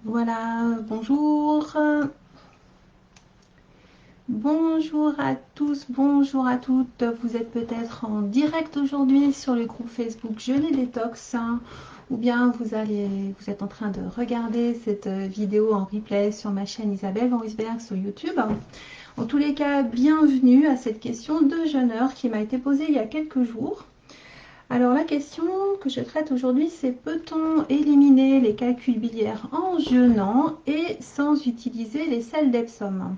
Voilà, bonjour. Bonjour à tous, bonjour à toutes. Vous êtes peut-être en direct aujourd'hui sur le groupe Facebook Jeûne et Détox, ou bien vous êtes en train de regarder cette vidéo en replay sur ma chaîne Isabelle Van Wisberg sur YouTube. En tous les cas, bienvenue à cette question de jeûneur qui m'a été posée il y a quelques jours. Alors la question que je traite aujourd'hui, c'est peut-on éliminer les calculs biliaires en jeûnant et sans utiliser les sels d'Epsom?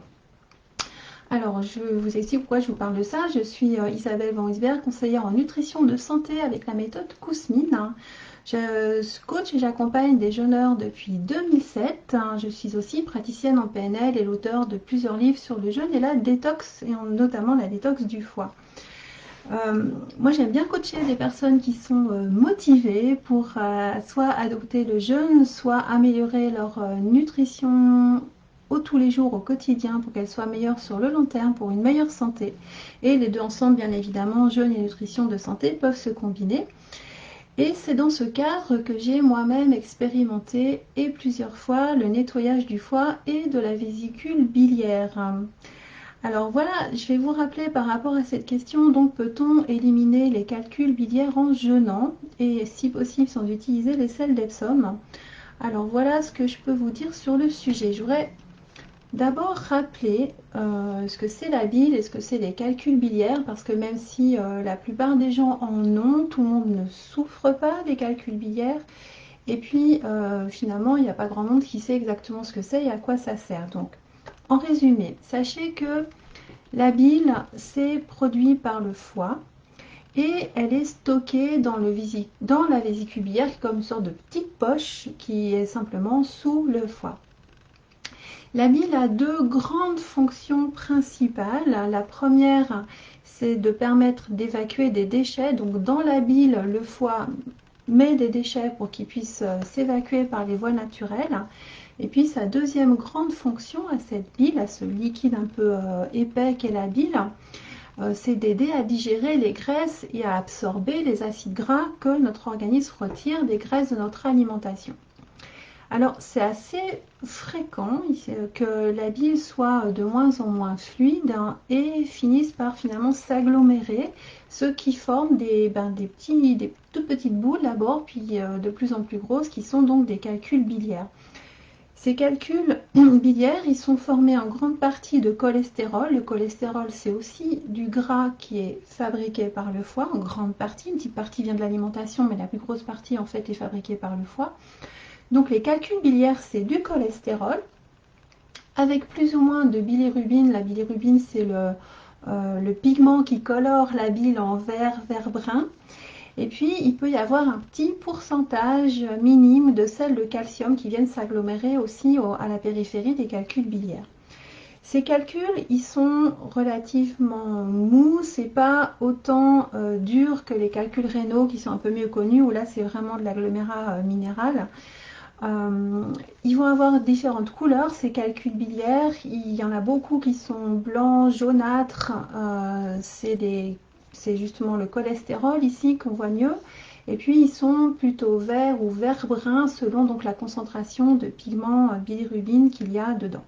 Alors je vous explique pourquoi je vous parle de ça. Je suis Isabelle Van Wisberg, conseillère en nutrition de santé avec la méthode Kousmine. Je coach et j'accompagne des jeûneurs depuis 2007. Je suis aussi praticienne en PNL et l'auteur de plusieurs livres sur le jeûne et la détox, et notamment la détox du foie. Moi, j'aime bien coacher des personnes qui sont motivées pour soit adopter le jeûne, soit améliorer leur nutrition au tous les jours, au quotidien, pour qu'elle soit meilleure sur le long terme, pour une meilleure santé. Et les deux ensemble, bien évidemment, jeûne et nutrition de santé, peuvent se combiner. Et c'est dans ce cadre que j'ai moi-même expérimenté et plusieurs fois le nettoyage du foie et de la vésicule biliaire. Alors voilà, je vais vous rappeler par rapport à cette question, donc peut-on éliminer les calculs biliaires en jeûnant et si possible sans utiliser les sels d'Epsom? Alors voilà ce que je peux vous dire sur le sujet. Je voudrais d'abord rappeler ce que c'est la bile et ce que c'est les calculs biliaires, parce que même si la plupart des gens en ont, tout le monde ne souffre pas des calculs biliaires. Et puis finalement, il n'y a pas grand monde qui sait exactement ce que c'est et à quoi ça sert. Donc en résumé, sachez que la bile, c'est produit par le foie et elle est stockée dans la vésicule biliaire comme une sorte de petite poche qui est simplement sous le foie. La bile a deux grandes fonctions principales. La première, c'est de permettre d'évacuer des déchets. Donc dans la bile, le foie met des déchets pour qu'ils puissent s'évacuer par les voies naturelles. Et puis sa deuxième grande fonction à cette bile, à ce liquide un peu épais qu'est la bile, c'est d'aider à digérer les graisses et à absorber les acides gras que notre organisme retire des graisses de notre alimentation. Alors c'est assez fréquent que la bile soit de moins en moins fluide et finisse par finalement s'agglomérer, ce qui forme des toutes petites boules d'abord, puis de plus en plus grosses, qui sont donc des calculs biliaires. Ces calculs biliaires, ils sont formés en grande partie de cholestérol. Le cholestérol, c'est aussi du gras qui est fabriqué par le foie, en grande partie. Une petite partie vient de l'alimentation, mais la plus grosse partie, en fait, est fabriquée par le foie. Donc les calculs biliaires, c'est du cholestérol, avec plus ou moins de bilirubine. La bilirubine, c'est le pigment qui colore la bile en vert, vert-brun. Et puis, il peut y avoir un petit pourcentage minime de sels de calcium qui viennent s'agglomérer aussi à la périphérie des calculs biliaires. Ces calculs, ils sont relativement mous, c'est pas autant dur que les calculs rénaux qui sont un peu mieux connus, où là c'est vraiment de l'agglomérat minéral. Ils vont avoir différentes couleurs, ces calculs biliaires. Il y en a beaucoup qui sont blancs, jaunâtres. C'est justement le cholestérol ici qu'on voit mieux. Et puis ils sont plutôt verts ou vert-brun selon donc la concentration de pigments bilirubine qu'il y a dedans.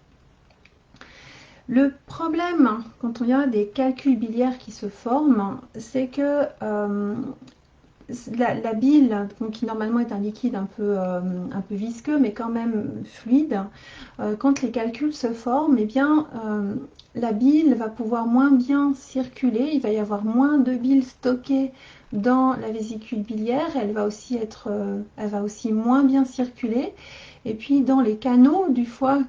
Le problème quand il y a des calculs biliaires qui se forment, c'est que la bile, donc, qui normalement est un liquide un peu visqueux, mais quand même fluide, quand les calculs se forment, eh bien, la bile va pouvoir moins bien circuler, il va y avoir moins de bile stockée dans la vésicule biliaire, elle va aussi moins bien circuler, et puis dans les canaux du foie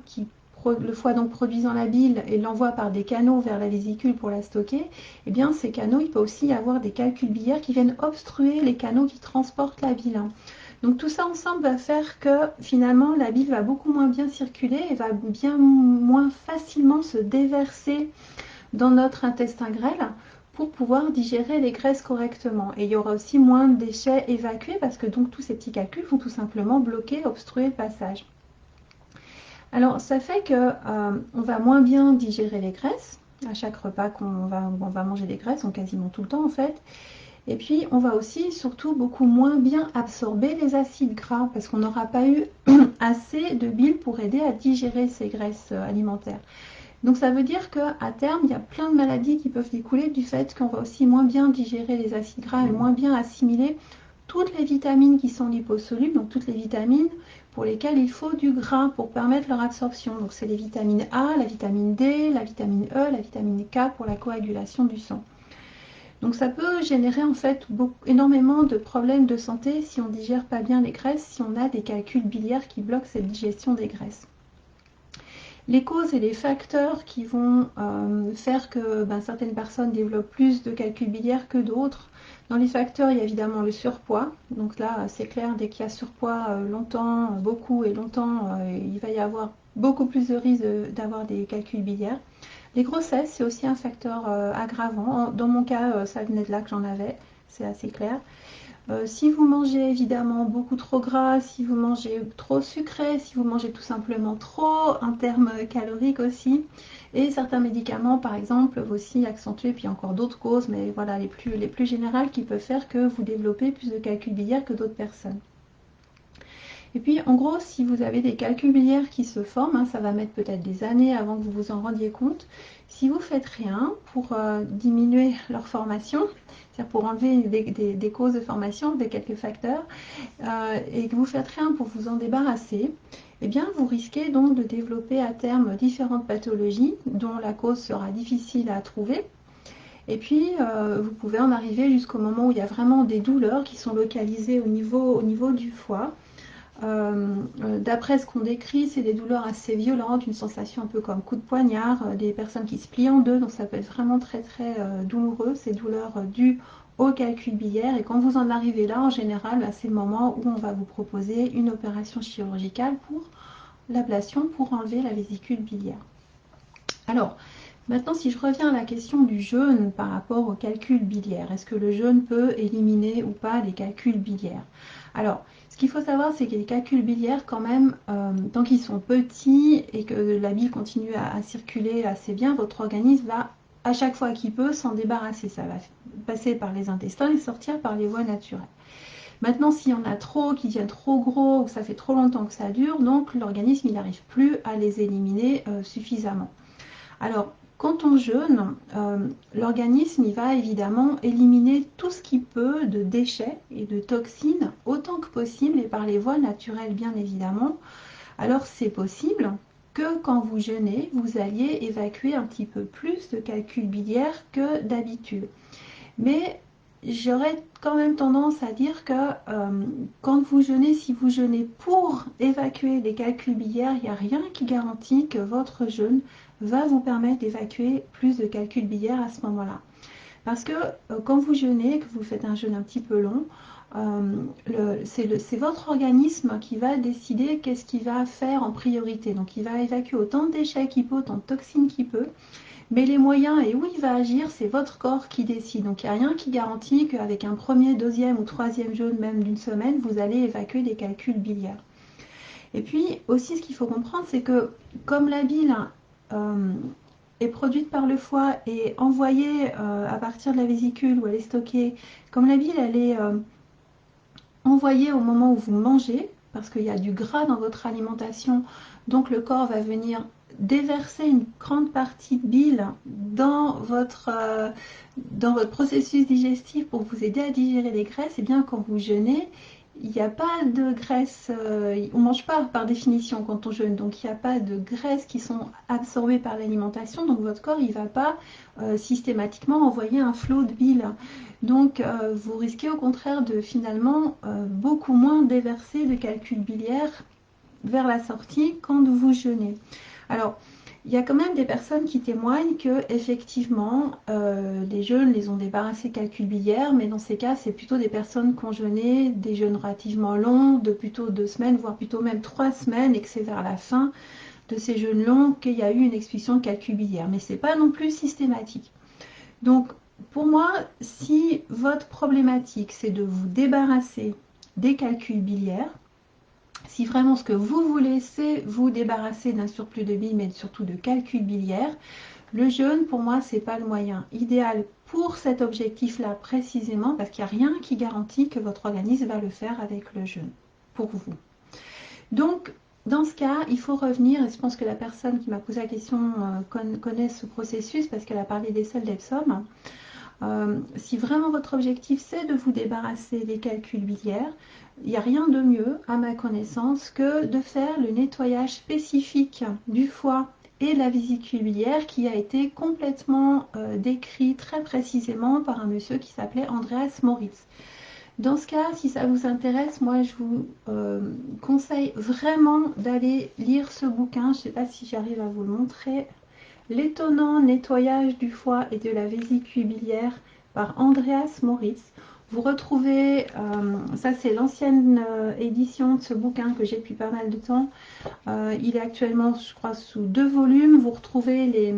le foie donc produisant la bile et l'envoie par des canaux vers la vésicule pour la stocker, eh bien ces canaux, il peut aussi y avoir des calculs biliaires qui viennent obstruer les canaux qui transportent la bile. Donc tout ça ensemble va faire que finalement la bile va beaucoup moins bien circuler et va bien moins facilement se déverser dans notre intestin grêle pour pouvoir digérer les graisses correctement. Et il y aura aussi moins de déchets évacués parce que donc tous ces petits calculs vont tout simplement bloquer, obstruer le passage. Alors ça fait que on va moins bien digérer les graisses à chaque repas on va manger des graisses, donc quasiment tout le temps en fait. Et puis, on va aussi surtout beaucoup moins bien absorber les acides gras parce qu'on n'aura pas eu assez de bile pour aider à digérer ces graisses alimentaires. Donc ça veut dire qu'à terme, il y a plein de maladies qui peuvent découler du fait qu'on va aussi moins bien digérer les acides gras et moins bien assimiler toutes les vitamines qui sont liposolubles, donc toutes les vitamines pour lesquelles il faut du gras pour permettre leur absorption. Donc c'est les vitamines A, la vitamine D, la vitamine E, la vitamine K pour la coagulation du sang. Donc ça peut générer en fait énormément de problèmes de santé si on ne digère pas bien les graisses, si on a des calculs biliaires qui bloquent cette digestion des graisses. Les causes et les facteurs qui vont faire que certaines personnes développent plus de calculs biliaires que d'autres. Dans les facteurs, il y a évidemment le surpoids. Donc là, c'est clair, dès qu'il y a surpoids longtemps, beaucoup et longtemps, il va y avoir beaucoup plus de risques d'avoir des calculs biliaires. Les grossesses, c'est aussi un facteur aggravant. Dans mon cas, ça venait de là que j'en avais, c'est assez clair. Si vous mangez évidemment beaucoup trop gras, si vous mangez trop sucré, si vous mangez tout simplement trop, en termes caloriques aussi, et certains médicaments par exemple aussi accentuer, puis encore d'autres causes, mais voilà les plus générales qui peuvent faire que vous développez plus de calculs biliaires que d'autres personnes. Et puis en gros, si vous avez des calculs biliaires qui se forment, ça va mettre peut-être des années avant que vous vous en rendiez compte. Si vous faites rien pour diminuer leur formation, c'est-à-dire pour enlever des causes de formation, des quelques facteurs, et que vous faites rien pour vous en débarrasser, eh bien vous risquez donc de développer à terme différentes pathologies dont la cause sera difficile à trouver. Et puis, vous pouvez en arriver jusqu'au moment où il y a vraiment des douleurs qui sont localisées au niveau du foie. D'après ce qu'on décrit, c'est des douleurs assez violentes, une sensation un peu comme coup de poignard, des personnes qui se plient en deux, donc ça peut être vraiment très très douloureux, ces douleurs dues au calcul biliaire. Et quand vous en arrivez là, en général, c'est le moment où on va vous proposer une opération chirurgicale pour l'ablation, pour enlever la vésicule biliaire. Alors, maintenant, si je reviens à la question du jeûne par rapport au calcul biliaire, est-ce que le jeûne peut éliminer ou pas les calculs biliaires? Alors, ce qu'il faut savoir, c'est que les calculs biliaires, quand même, tant qu'ils sont petits et que la bile continue à circuler assez bien, votre organisme va, à chaque fois qu'il peut, s'en débarrasser. Ça va passer par les intestins et sortir par les voies naturelles. Maintenant, s'il y en a trop, qui deviennent trop gros, ou que ça fait trop longtemps que ça dure, donc l'organisme, il n'arrive plus à les éliminer suffisamment. Alors, quand on jeûne, l'organisme il va évidemment éliminer tout ce qu'il peut de déchets et de toxines autant que possible et par les voies naturelles bien évidemment. Alors c'est possible que quand vous jeûnez, vous alliez évacuer un petit peu plus de calculs biliaires que d'habitude. Mais j'aurais quand même tendance à dire que quand vous jeûnez, si vous jeûnez pour évacuer les calculs biliaires, il n'y a rien qui garantit que votre jeûne va vous permettre d'évacuer plus de calculs biliaires à ce moment-là. Parce que quand vous jeûnez, que vous faites un jeûne un petit peu long, c'est votre organisme qui va décider qu'est-ce qu'il va faire en priorité. Donc il va évacuer autant de déchets qu'il peut, autant de toxines qu'il peut. Mais les moyens et où il va agir, c'est votre corps qui décide. Donc il n'y a rien qui garantit qu'avec un premier, deuxième ou troisième jeûne, même d'une semaine, vous allez évacuer des calculs biliaires. Et puis aussi ce qu'il faut comprendre, c'est que comme la bile est produite par le foie et envoyée à partir de la vésicule où elle est stockée, comme la bile elle est envoyée au moment où vous mangez, parce qu'il y a du gras dans votre alimentation, donc le corps va venir déverser une grande partie de bile dans votre processus digestif pour vous aider à digérer les graisses. Et bien quand vous jeûnez, il n'y a pas de graisse, on ne mange pas par définition quand on jeûne, donc il n'y a pas de graisses qui sont absorbées par l'alimentation, donc votre corps il ne va pas systématiquement envoyer un flot de bile. Donc vous risquez au contraire de finalement beaucoup moins déverser de calculs biliaires vers la sortie quand vous jeûnez. Alors, il y a quand même des personnes qui témoignent que effectivement les jeûnes les ont débarrassés de calculs biliaires, mais dans ces cas c'est plutôt des personnes qui ont jeûné des jeûnes relativement longs, de plutôt 2 semaines, voire plutôt même 3 semaines, et que c'est vers la fin de ces jeûnes longs qu'il y a eu une expulsion de calculs biliaires. Mais c'est pas non plus systématique. Donc pour moi, si votre problématique c'est de vous débarrasser des calculs biliaires, si vraiment ce que vous voulez, c'est vous débarrasser d'un surplus de bile, mais surtout de calculs biliaires, Le jeûne, pour moi, c'est pas le moyen idéal pour cet objectif-là précisément, parce qu'il n'y a rien qui garantit que votre organisme va le faire avec le jeûne, pour vous. Donc, dans ce cas, il faut revenir, et je pense que la personne qui m'a posé la question connaît ce processus, parce qu'elle a parlé des sels d'Epsom. Si vraiment votre objectif, c'est de vous débarrasser des calculs biliaires, il n'y a rien de mieux, à ma connaissance, que de faire le nettoyage spécifique du foie et de la vésicule biliaire qui a été complètement décrit très précisément par un monsieur qui s'appelait Andreas Moritz. Dans ce cas, si ça vous intéresse, moi je vous conseille vraiment d'aller lire ce bouquin. Je ne sais pas si j'arrive à vous le montrer. L'étonnant nettoyage du foie et de la vésicule biliaire par Andreas Moritz. Vous retrouvez, ça c'est l'ancienne édition de ce bouquin que j'ai depuis pas mal de temps. Il est actuellement, je crois, sous 2 volumes. Vous retrouvez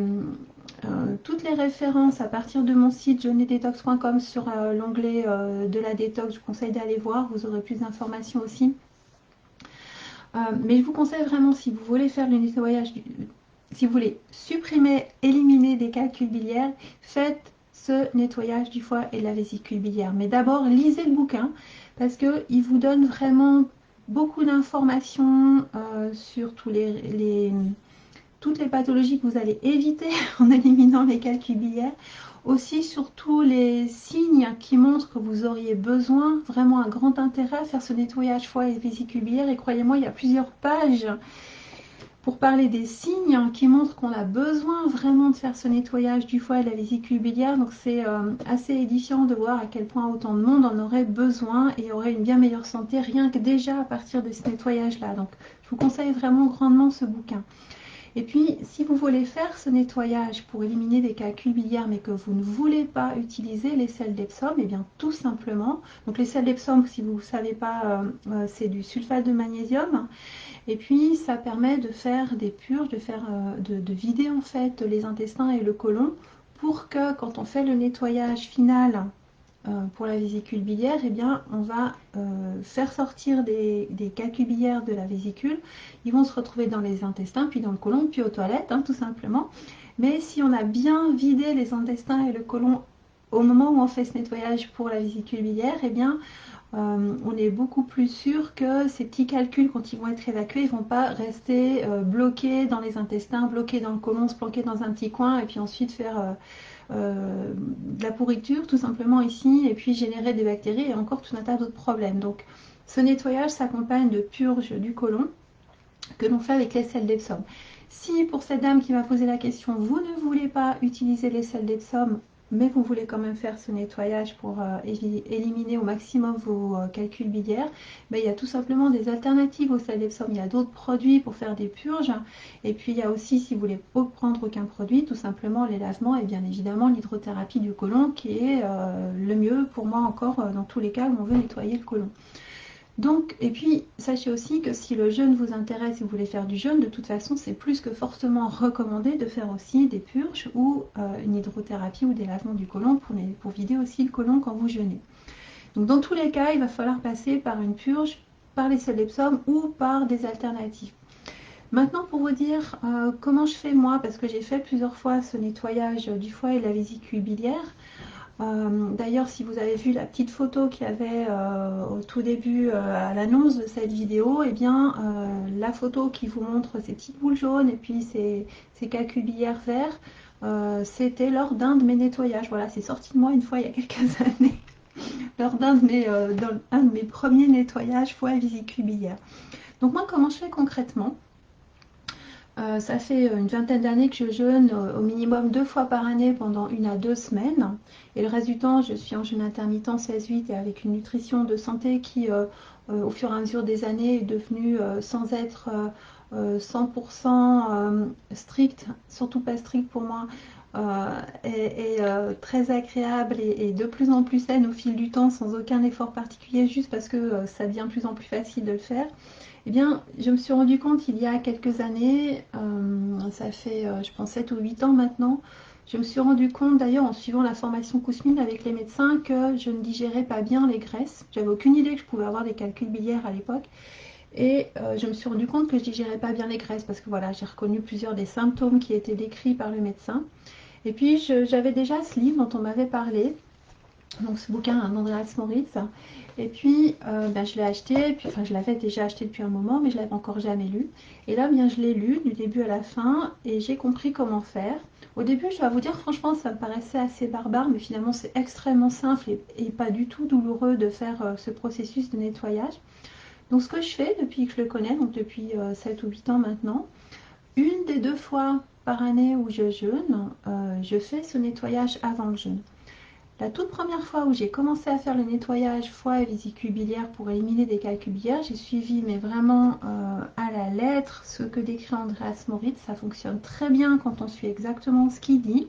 toutes les références à partir de mon site jeûnerdetox.com sur l'onglet de la détox. Je vous conseille d'aller voir, vous aurez plus d'informations aussi. Mais je vous conseille vraiment, si vous voulez faire le nettoyage, si vous voulez supprimer, éliminer des calculs biliaires, faites ce nettoyage du foie et de la vésicule biliaire. Mais d'abord, lisez le bouquin parce qu'il vous donne vraiment beaucoup d'informations sur toutes les pathologies que vous allez éviter en éliminant les calculs biliaires. Aussi sur tous les signes qui montrent que vous auriez besoin, vraiment un grand intérêt à faire ce nettoyage foie et vésicule biliaire. Et croyez-moi, il y a plusieurs pages pour parler des signes qui montrent qu'on a besoin vraiment de faire ce nettoyage du foie et de la vésicule biliaire. Donc c'est assez édifiant de voir à quel point autant de monde en aurait besoin et aurait une bien meilleure santé rien que déjà à partir de ce nettoyage-là. Donc je vous conseille vraiment grandement ce bouquin. Et puis, si vous voulez faire ce nettoyage pour éliminer des calculs biliaires, mais que vous ne voulez pas utiliser les sels d'Epsom, et bien tout simplement, donc les sels d'Epsom, si vous ne savez pas, c'est du sulfate de magnésium. Et puis, ça permet de faire des purges, de vider en fait les intestins et le côlon pour que quand on fait le nettoyage final pour la vésicule biliaire, eh bien, on va faire sortir des calculs biliaires de la vésicule. Ils vont se retrouver dans les intestins, puis dans le côlon, puis aux toilettes, hein, tout simplement. Mais si on a bien vidé les intestins et le côlon au moment où on fait ce nettoyage pour la vésicule biliaire, eh bien, on est beaucoup plus sûr que ces petits calculs, quand ils vont être évacués, ils ne vont pas rester bloqués dans les intestins, bloqués dans le côlon, se planquer dans un petit coin et puis ensuite faire de la pourriture tout simplement ici et puis générer des bactéries et encore tout un tas d'autres problèmes. Donc ce nettoyage s'accompagne de purge du côlon que l'on fait avec les sels d'Epsom. Si pour cette dame qui m'a posé la question, vous ne voulez pas utiliser les sels d'Epsom, mais vous voulez quand même faire ce nettoyage pour éliminer au maximum vos calculs biliaires, ben, il y a tout simplement des alternatives aux sels d'Epsom. Il y a d'autres produits pour faire des purges. Et puis il y a aussi, si vous voulez pas prendre aucun produit, tout simplement les lavements et bien évidemment l'hydrothérapie du côlon qui est le mieux pour moi encore dans tous les cas où on veut nettoyer le côlon. Donc, et puis, sachez aussi que si le jeûne vous intéresse et vous voulez faire du jeûne, de toute façon, c'est plus que fortement recommandé de faire aussi des purges ou une hydrothérapie ou des lavements du côlon pour vider aussi le côlon quand vous jeûnez. Donc, dans tous les cas, il va falloir passer par une purge, par les sels d'Epsom ou par des alternatives. Maintenant, pour vous dire comment je fais moi, parce que j'ai fait plusieurs fois ce nettoyage du foie et de la vésicule biliaire. D'ailleurs, si vous avez vu la petite photo qu'il y avait au tout début à l'annonce de cette vidéo, eh bien, la photo qui vous montre ces petites boules jaunes et puis ces calculs biliaires verts, c'était lors d'un de mes nettoyages. Voilà, c'est sorti de moi une fois il y a quelques années, lors d'un de mes premiers nettoyages foie et vésicule biliaire. Donc moi, comment je fais concrètement ? Ça fait une vingtaine d'années que je jeûne au minimum 2 fois par année pendant 1 à 2 semaines. Et le reste du temps, je suis en jeûne intermittent 16-8 et avec une nutrition de santé qui, au fur et à mesure des années, est devenue sans être 100% stricte, surtout pas stricte pour moi, et très agréable et de plus en plus saine au fil du temps sans aucun effort particulier, juste parce que ça devient de plus en plus facile de le faire. Eh bien, je me suis rendu compte il y a quelques années, ça fait je pense 7 ou 8 ans maintenant, je me suis rendu compte d'ailleurs en suivant la formation Kousmine avec les médecins que je ne digérais pas bien les graisses. J'avais aucune idée que je pouvais avoir des calculs biliaires à l'époque. Et je me suis rendu compte que je digérais pas bien les graisses parce que voilà, j'ai reconnu plusieurs des symptômes qui étaient décrits par le médecin. Et puis j'avais déjà ce livre dont on m'avait parlé, donc ce bouquin d'Andreas Moritz. Et puis ben, je l'ai acheté, puis, enfin je l'avais déjà acheté depuis un moment, mais je l'avais encore jamais lu. Et là bien je l'ai lu du début à la fin et j'ai compris comment faire. Au début, je dois vous dire, franchement, ça me paraissait assez barbare, mais finalement, c'est extrêmement simple et pas du tout douloureux de faire ce processus de nettoyage. Donc, ce que je fais depuis que je le connais, donc depuis 7 ou 8 ans maintenant, une des 2 fois par année où je jeûne, je fais ce nettoyage avant le jeûne. La toute première fois où j'ai commencé à faire le nettoyage foie et vésicule biliaire pour éliminer des calculs biliaires, j'ai suivi mais vraiment à la lettre ce que décrit Andreas Moritz. Ça fonctionne très bien quand on suit exactement ce qu'il dit.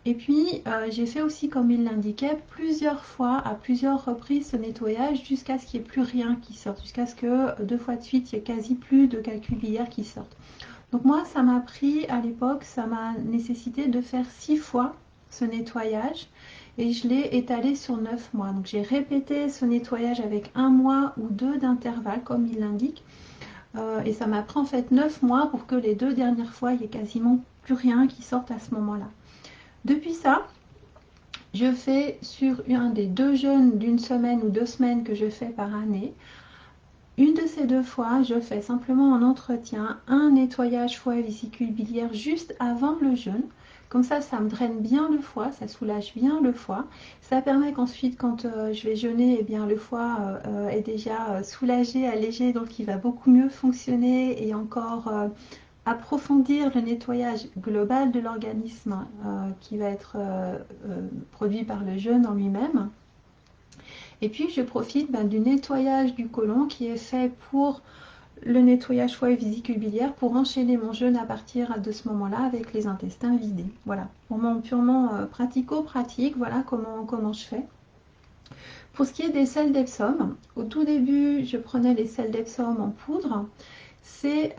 Et puis j'ai fait aussi comme il l'indiquait plusieurs fois, à plusieurs reprises ce nettoyage jusqu'à ce qu'il n'y ait plus rien qui sorte, jusqu'à ce que 2 fois de suite il n'y ait quasi plus de calculs biliaires qui sortent. Donc moi ça m'a pris à l'époque, ça m'a nécessité de faire 6 fois ce nettoyage et je l'ai étalé sur 9 mois. Donc j'ai répété ce nettoyage avec 1 mois ou 2 d'intervalle comme il l'indique. Et ça m'a pris en fait 9 mois pour que les 2 dernières fois il n'y ait quasiment plus rien qui sorte à ce moment-là. Depuis ça, je fais sur un des 2 jeûnes d'une semaine ou 2 semaines que je fais par année. Une de ces 2 fois, je fais simplement en entretien un nettoyage foie et vésicule biliaire juste avant le jeûne. Comme ça me draine bien le foie, ça soulage bien le foie. Ça permet qu'ensuite, quand je vais jeûner, eh bien, le foie est déjà soulagé, allégé, donc il va beaucoup mieux fonctionner et encore approfondir le nettoyage global de l'organisme qui va être produit par le jeûne en lui-même. Et puis je profite du nettoyage du côlon qui est fait pour le nettoyage foie et vésicule biliaire pour enchaîner mon jeûne à partir de ce moment-là avec les intestins vidés. Voilà, moment purement pratico-pratique, voilà comment je fais. Pour ce qui est des sels d'Epsom, au tout début, je prenais les sels d'Epsom en poudre. C'est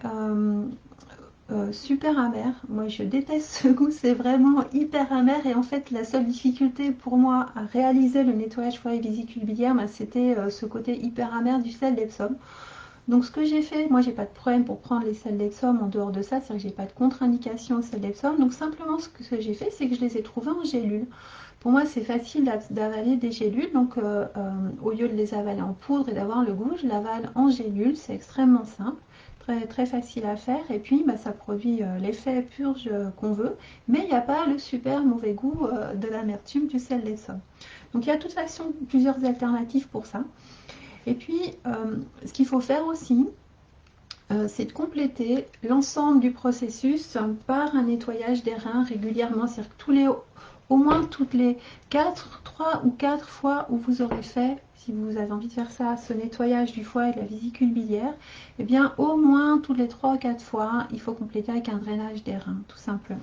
super amer. Moi, je déteste ce goût. C'est vraiment hyper amer. Et en fait, la seule difficulté pour moi à réaliser le nettoyage foie et vésicule biliaire, c'était ce côté hyper amer du sel d'Epsom. Donc, ce que j'ai fait, moi, j'ai pas de problème pour prendre les sels d'Epsom en dehors de ça. C'est-à-dire que j'ai pas de contre-indication au sel d'Epsom. Donc, simplement, ce que j'ai fait, c'est que je les ai trouvés en gélules. Pour moi, c'est facile d'avaler des gélules. Donc, au lieu de les avaler en poudre et d'avoir le goût, je l'avale en gélules. C'est extrêmement simple. Très, très facile à faire et puis ça produit l'effet purge qu'on veut, mais il n'y a pas le super mauvais goût de l'amertume du sel d'Epsom. Donc il y a de toute façon plusieurs alternatives pour ça. Et puis ce qu'il faut faire aussi, c'est de compléter l'ensemble du processus par un nettoyage des reins régulièrement, c'est-à-dire que au moins toutes les 3 ou 4 fois où vous aurez fait, si vous avez envie de faire ça, ce nettoyage du foie et de la vésicule biliaire, eh bien au moins toutes les 3 ou 4 fois, il faut compléter avec un drainage des reins, tout simplement.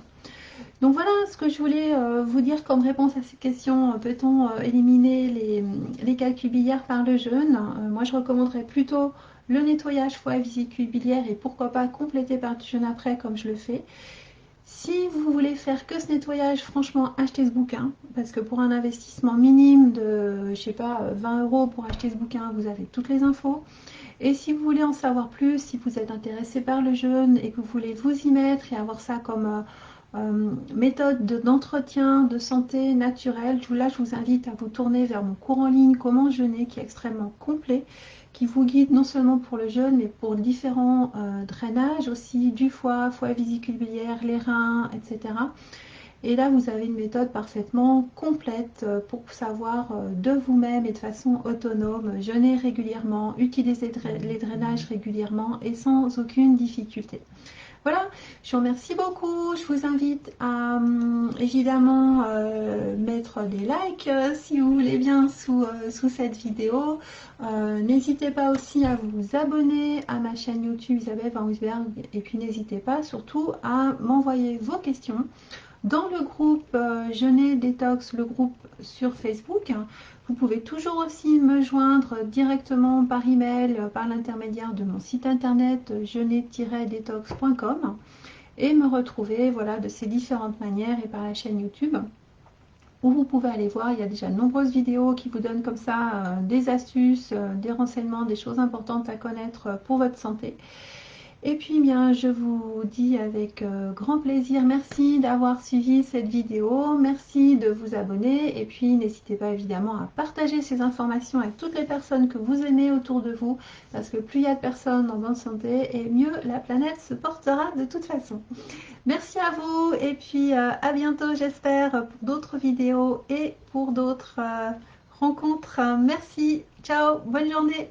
Donc voilà ce que je voulais vous dire comme réponse à cette question. Peut-on éliminer les calculs biliaires par le jeûne? Moi je recommanderais plutôt le nettoyage foie et vésicule biliaire et pourquoi pas compléter par du jeûne après comme je le fais. Si vous voulez faire que ce nettoyage, franchement, achetez ce bouquin. Parce que pour un investissement minime de, je sais pas, 20 € pour acheter ce bouquin, vous avez toutes les infos. Et si vous voulez en savoir plus, si vous êtes intéressé par le jeûne et que vous voulez vous y mettre et avoir ça comme méthode d'entretien de santé naturelle, là je vous invite à vous tourner vers mon cours en ligne Comment jeûner qui est extrêmement complet, qui vous guide non seulement pour le jeûne mais pour différents drainages aussi du foie, foie vésicule biliaire, les reins, etc. Et là, vous avez une méthode parfaitement complète pour savoir de vous-même et de façon autonome jeûner régulièrement, utiliser les drainages régulièrement et sans aucune difficulté. Voilà, je vous remercie beaucoup. Je vous invite à évidemment mettre des likes si vous voulez bien sous cette vidéo. N'hésitez pas aussi à vous abonner à ma chaîne YouTube Isabelle Van Ousberg et puis n'hésitez pas surtout à m'envoyer vos questions dans le groupe Jeûner Détox, le groupe sur Facebook. Vous pouvez toujours aussi me joindre directement par email, par l'intermédiaire de mon site internet jeûner-détox.com et me retrouver voilà, de ces différentes manières et par la chaîne YouTube où vous pouvez aller voir. Il y a déjà de nombreuses vidéos qui vous donnent comme ça des astuces, des renseignements, des choses importantes à connaître pour votre santé. Et puis bien, je vous dis avec grand plaisir, merci d'avoir suivi cette vidéo, merci de vous abonner et puis n'hésitez pas évidemment à partager ces informations avec toutes les personnes que vous aimez autour de vous, parce que plus il y a de personnes en bonne santé et mieux la planète se portera de toute façon. Merci à vous et puis à bientôt j'espère pour d'autres vidéos et pour d'autres rencontres. Merci, ciao, bonne journée.